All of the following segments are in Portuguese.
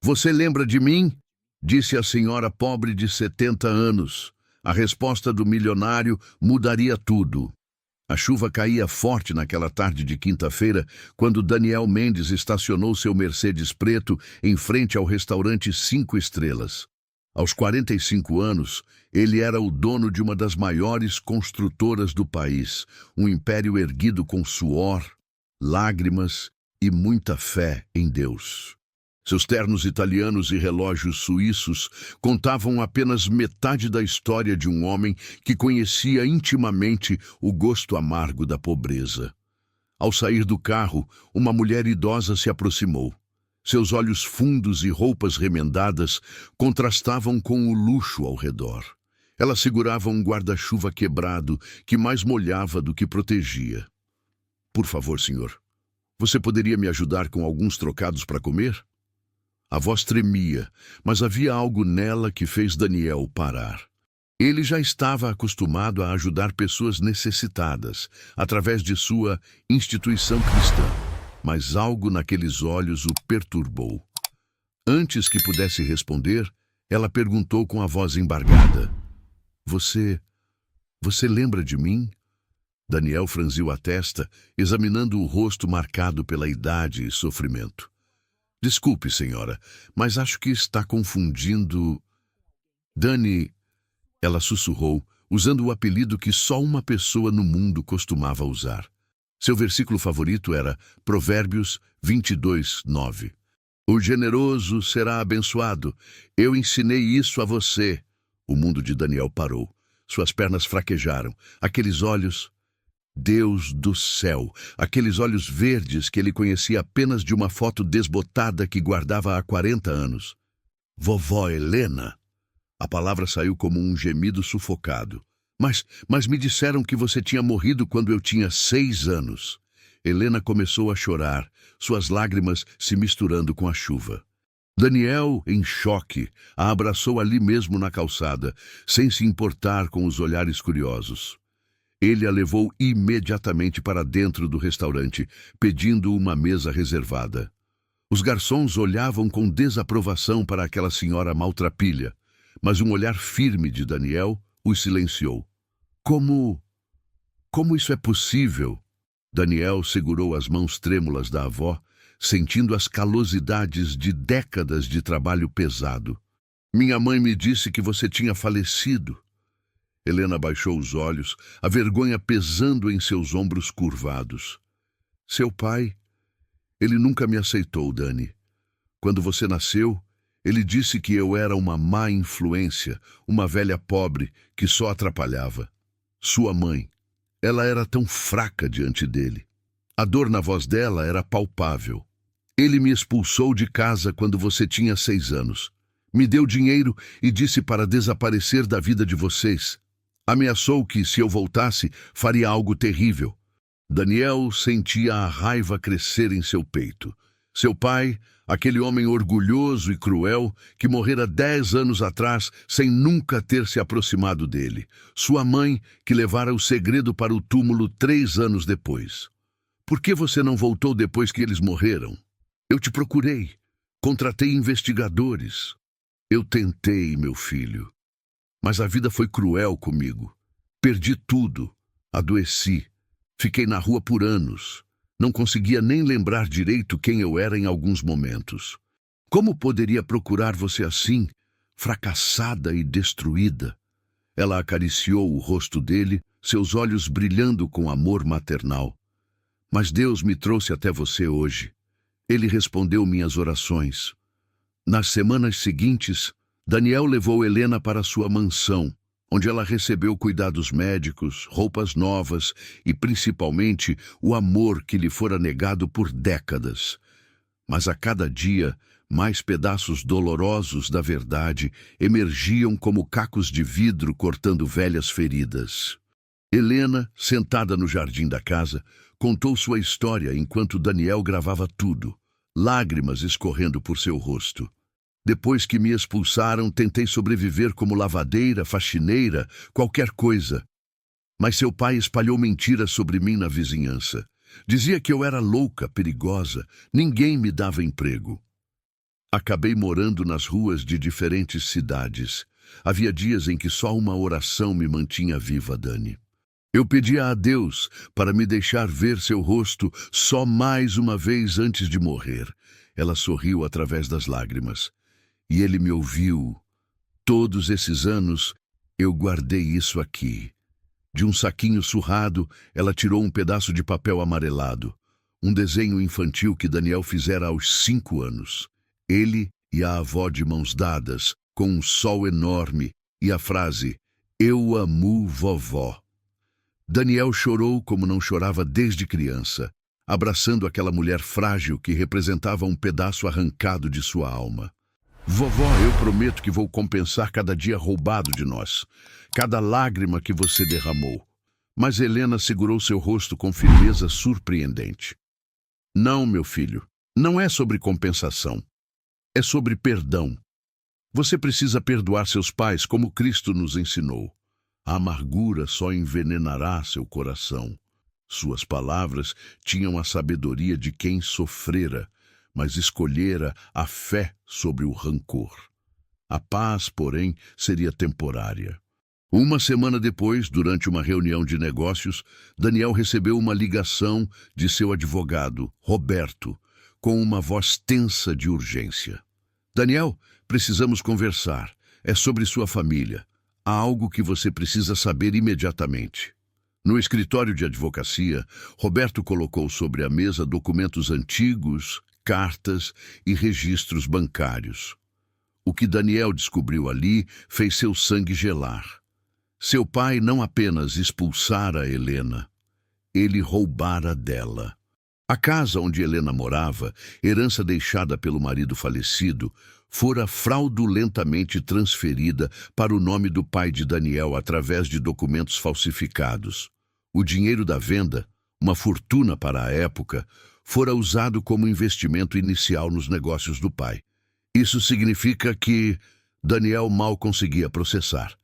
Você lembra de mim? Disse a senhora pobre de 70 anos. A resposta do milionário mudaria tudo. A chuva caía forte naquela tarde de quinta-feira, quando Daniel Mendes estacionou seu Mercedes preto em frente ao restaurante 5 estrelas. Aos 45 anos, ele era o dono de uma das maiores construtoras do país, um império erguido com suor, lágrimas e muita fé em Deus. Seus ternos italianos e relógios suíços contavam apenas metade da história de um homem que conhecia intimamente o gosto amargo da pobreza. Ao sair do carro, uma mulher idosa se aproximou. Seus olhos fundos e roupas remendadas contrastavam com o luxo ao redor. Ela segurava um guarda-chuva quebrado que mais molhava do que protegia. Por favor, senhor, você poderia me ajudar com alguns trocados para comer? A voz tremia, mas havia algo nela que fez Daniel parar. Ele já estava acostumado a ajudar pessoas necessitadas, através de sua instituição cristã, mas algo naqueles olhos o perturbou. Antes que pudesse responder, ela perguntou com a voz embargada: Você lembra de mim? Daniel franziu a testa, examinando o rosto marcado pela idade e sofrimento. Desculpe, senhora, mas acho que está confundindo... Dani, ela sussurrou, usando o apelido que só uma pessoa no mundo costumava usar. Seu versículo favorito era Provérbios 22:9. O generoso será abençoado. Eu ensinei isso a você. O mundo de Daniel parou. Suas pernas fraquejaram. Aqueles olhos... Deus do céu, aqueles olhos verdes que ele conhecia apenas de uma foto desbotada que guardava há 40 anos. Vovó Helena. A palavra saiu como um gemido sufocado. Mas me disseram que você tinha morrido quando eu tinha 6 anos. Helena começou a chorar, suas lágrimas se misturando com a chuva. Daniel, em choque, a abraçou ali mesmo na calçada, sem se importar com os olhares curiosos. Ele a levou imediatamente para dentro do restaurante, pedindo uma mesa reservada. Os garçons olhavam com desaprovação para aquela senhora maltrapilha, mas um olhar firme de Daniel os silenciou. Como isso é possível? Daniel segurou as mãos trêmulas da avó, sentindo as calosidades de décadas de trabalho pesado. Minha mãe me disse que você tinha falecido. Helena baixou os olhos, a vergonha pesando em seus ombros curvados. Seu pai, ele nunca me aceitou, Dani. Quando você nasceu, ele disse que eu era uma má influência, uma velha pobre que só atrapalhava. Sua mãe, ela era tão fraca diante dele. A dor na voz dela era palpável. Ele me expulsou de casa quando você tinha 6 anos. Me deu dinheiro e disse para desaparecer da vida de vocês. Ameaçou que, se eu voltasse, faria algo terrível. Daniel sentia a raiva crescer em seu peito. Seu pai, aquele homem orgulhoso e cruel, que morrera 10 anos atrás sem nunca ter se aproximado dele. Sua mãe, que levara o segredo para o túmulo 3 anos depois. Por que você não voltou depois que eles morreram? Eu te procurei. Contratei investigadores. Eu tentei, meu filho. Mas a vida foi cruel comigo. Perdi tudo. Adoeci. Fiquei na rua por anos. Não conseguia nem lembrar direito quem eu era em alguns momentos. Como poderia procurar você assim, fracassada e destruída? Ela acariciou o rosto dele, seus olhos brilhando com amor maternal. Mas Deus me trouxe até você hoje. Ele respondeu minhas orações. Nas semanas seguintes, Daniel levou Helena para sua mansão, onde ela recebeu cuidados médicos, roupas novas e, principalmente, o amor que lhe fora negado por décadas. Mas a cada dia, mais pedaços dolorosos da verdade emergiam como cacos de vidro cortando velhas feridas. Helena, sentada no jardim da casa, contou sua história enquanto Daniel gravava tudo, lágrimas escorrendo por seu rosto. Depois que me expulsaram, tentei sobreviver como lavadeira, faxineira, qualquer coisa. Mas seu pai espalhou mentiras sobre mim na vizinhança. Dizia que eu era louca, perigosa, ninguém me dava emprego. Acabei morando nas ruas de diferentes cidades. Havia dias em que só uma oração me mantinha viva, Dani. Eu pedia a Deus para me deixar ver seu rosto só mais uma vez antes de morrer. Ela sorriu através das lágrimas. E ele me ouviu. Todos esses anos, eu guardei isso aqui. De um saquinho surrado, ela tirou um pedaço de papel amarelado. Um desenho infantil que Daniel fizera aos 5 anos. Ele e a avó de mãos dadas, com um sol enorme, e a frase, "Eu amo vovó". Daniel chorou como não chorava desde criança, abraçando aquela mulher frágil que representava um pedaço arrancado de sua alma. Vovó, eu prometo que vou compensar cada dia roubado de nós, cada lágrima que você derramou. Mas Helena segurou seu rosto com firmeza surpreendente. Não, meu filho, não é sobre compensação. É sobre perdão. Você precisa perdoar seus pais como Cristo nos ensinou. A amargura só envenenará seu coração. Suas palavras tinham a sabedoria de quem sofrera, mas escolhera a fé sobre o rancor. A paz, porém, seria temporária. Uma semana depois, durante uma reunião de negócios, Daniel recebeu uma ligação de seu advogado, Roberto, com uma voz tensa de urgência. Daniel, precisamos conversar. É sobre sua família. Há algo que você precisa saber imediatamente. No escritório de advocacia, Roberto colocou sobre a mesa documentos antigos, cartas e registros bancários. O que Daniel descobriu ali fez seu sangue gelar. Seu pai não apenas expulsara Helena, ele roubara dela. A casa onde Helena morava, herança deixada pelo marido falecido, fora fraudulentamente transferida para o nome do pai de Daniel através de documentos falsificados. O dinheiro da venda, uma fortuna para a época, fora usado como investimento inicial nos negócios do pai. Isso significa que Daniel mal conseguia processar.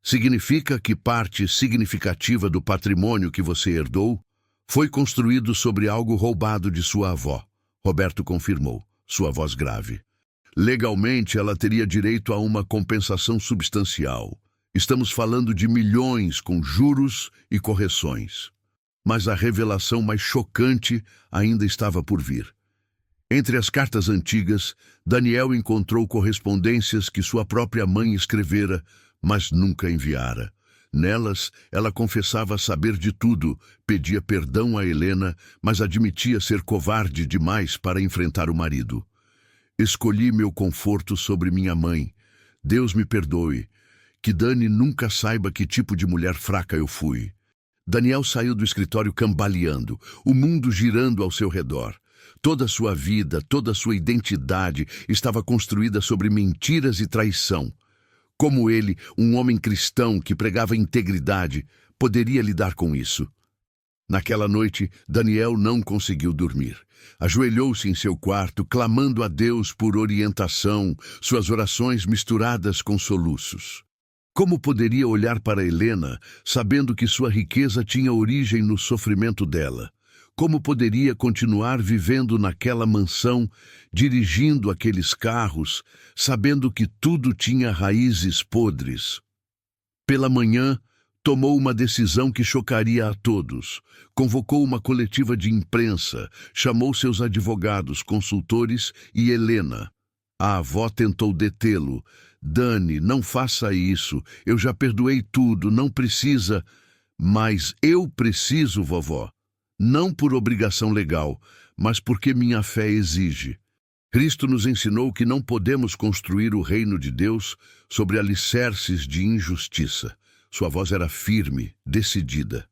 Significa que parte significativa do patrimônio que você herdou foi construído sobre algo roubado de sua avó. Roberto confirmou, sua voz grave. Legalmente, ela teria direito a uma compensação substancial. Estamos falando de milhões com juros e correções. Mas a revelação mais chocante ainda estava por vir. Entre as cartas antigas, Daniel encontrou correspondências que sua própria mãe escrevera, mas nunca enviara. Nelas, ela confessava saber de tudo, pedia perdão a Helena, mas admitia ser covarde demais para enfrentar o marido. Escolhi meu conforto sobre minha mãe. Deus me perdoe. Que Dani nunca saiba que tipo de mulher fraca eu fui. Daniel saiu do escritório cambaleando, o mundo girando ao seu redor. Toda a sua vida, toda a sua identidade estava construída sobre mentiras e traição. Como ele, um homem cristão que pregava integridade, poderia lidar com isso? Naquela noite, Daniel não conseguiu dormir. Ajoelhou-se em seu quarto, clamando a Deus por orientação, suas orações misturadas com soluços. Como poderia olhar para Helena, sabendo que sua riqueza tinha origem no sofrimento dela? Como poderia continuar vivendo naquela mansão, dirigindo aqueles carros, sabendo que tudo tinha raízes podres? Pela manhã, tomou uma decisão que chocaria a todos. Convocou uma coletiva de imprensa, chamou seus advogados, consultores e Helena. A avó tentou detê-lo. Dani, não faça isso. Eu já perdoei tudo, não precisa. Mas eu preciso, vovó. Não por obrigação legal, mas porque minha fé exige. Cristo nos ensinou que não podemos construir o reino de Deus sobre alicerces de injustiça. Sua voz era firme, decidida.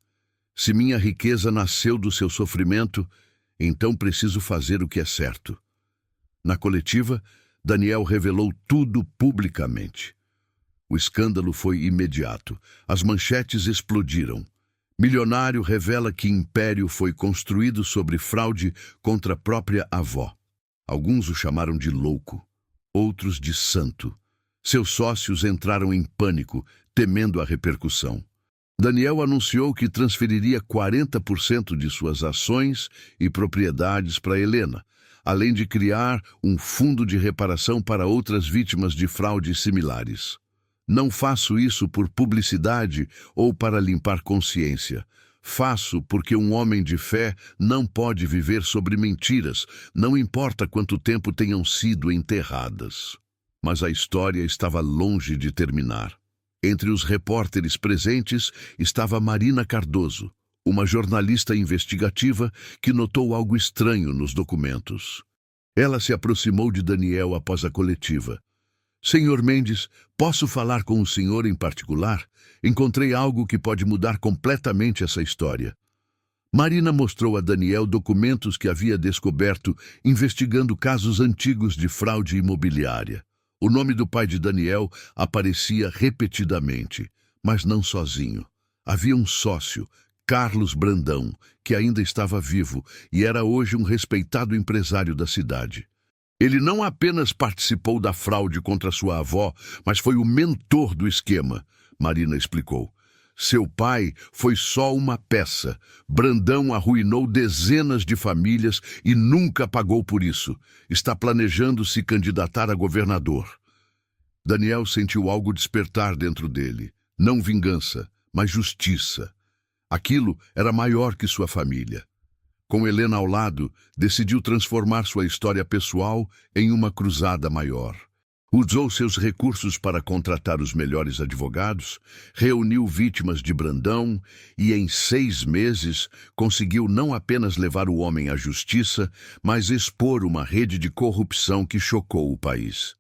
Se minha riqueza nasceu do seu sofrimento, então preciso fazer o que é certo. Na coletiva, Daniel revelou tudo publicamente. O escândalo foi imediato. As manchetes explodiram. Milionário revela que império foi construído sobre fraude contra a própria avó. Alguns o chamaram de louco, outros de santo. Seus sócios entraram em pânico, temendo a repercussão. Daniel anunciou que transferiria 40% de suas ações e propriedades para Helena, além de criar um fundo de reparação para outras vítimas de fraudes similares. Não faço isso por publicidade ou para limpar consciência. Faço porque um homem de fé não pode viver sobre mentiras, não importa quanto tempo tenham sido enterradas. Mas a história estava longe de terminar. Entre os repórteres presentes estava Marina Cardoso, uma jornalista investigativa que notou algo estranho nos documentos. Ela se aproximou de Daniel após a coletiva. Senhor Mendes, posso falar com o senhor em particular? Encontrei algo que pode mudar completamente essa história. Marina mostrou a Daniel documentos que havia descoberto investigando casos antigos de fraude imobiliária. O nome do pai de Daniel aparecia repetidamente, mas não sozinho. Havia um sócio, Carlos Brandão, que ainda estava vivo e era hoje um respeitado empresário da cidade. Ele não apenas participou da fraude contra sua avó, mas foi o mentor do esquema, Marina explicou. Seu pai foi só uma peça. Brandão arruinou dezenas de famílias e nunca pagou por isso. Está planejando se candidatar a governador. Daniel sentiu algo despertar dentro dele. Não vingança, mas justiça. Aquilo era maior que sua família. Com Helena ao lado, decidiu transformar sua história pessoal em uma cruzada maior. Usou seus recursos para contratar os melhores advogados, reuniu vítimas de Brandão e, em 6 meses, conseguiu não apenas levar o homem à justiça, mas expor uma rede de corrupção que chocou o país.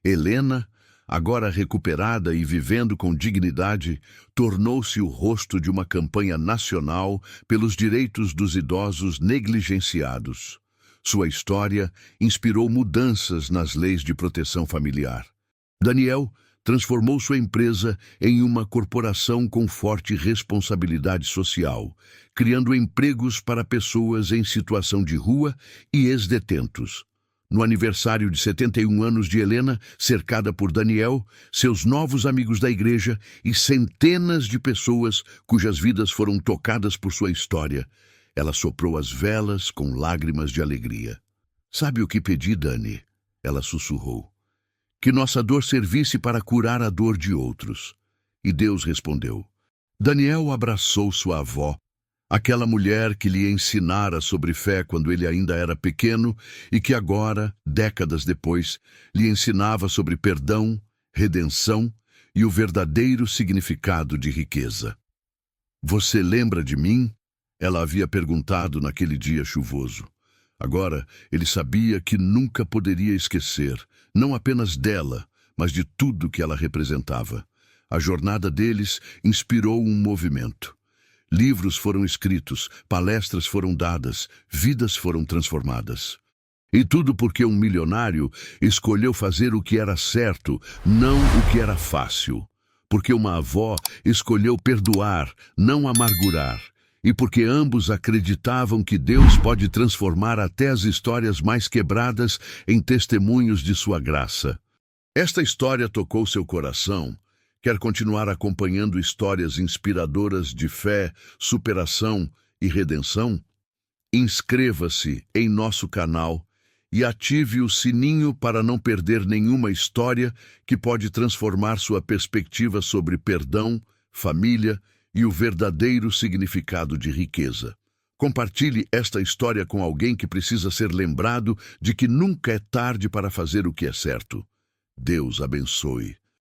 Helena, agora recuperada e vivendo com dignidade, tornou-se o rosto de uma campanha nacional pelos direitos dos idosos negligenciados. Sua história inspirou mudanças nas leis de proteção familiar. Daniel transformou sua empresa em uma corporação com forte responsabilidade social, criando empregos para pessoas em situação de rua e ex-detentos. No aniversário de 71 anos de Helena, cercada por Daniel, seus novos amigos da igreja e centenas de pessoas cujas vidas foram tocadas por sua história, ela soprou as velas com lágrimas de alegria. Sabe o que pedi, Dani? Ela sussurrou. Que nossa dor servisse para curar a dor de outros. E Deus respondeu. Daniel abraçou sua avó, aquela mulher que lhe ensinara sobre fé quando ele ainda era pequeno e que agora, décadas depois, lhe ensinava sobre perdão, redenção e o verdadeiro significado de riqueza. Você lembra de mim? Ela havia perguntado naquele dia chuvoso. Agora, ele sabia que nunca poderia esquecer, não apenas dela, mas de tudo que ela representava. A jornada deles inspirou um movimento. Livros foram escritos, palestras foram dadas, vidas foram transformadas. E tudo porque um milionário escolheu fazer o que era certo, não o que era fácil. Porque uma avó escolheu perdoar, não amargurar. E porque ambos acreditavam que Deus pode transformar até as histórias mais quebradas em testemunhos de sua graça. Esta história tocou seu coração. Quer continuar acompanhando histórias inspiradoras de fé, superação e redenção? Inscreva-se em nosso canal e ative o sininho para não perder nenhuma história que pode transformar sua perspectiva sobre perdão, família e o verdadeiro significado de riqueza. Compartilhe esta história com alguém que precisa ser lembrado de que nunca é tarde para fazer o que é certo. Deus abençoe.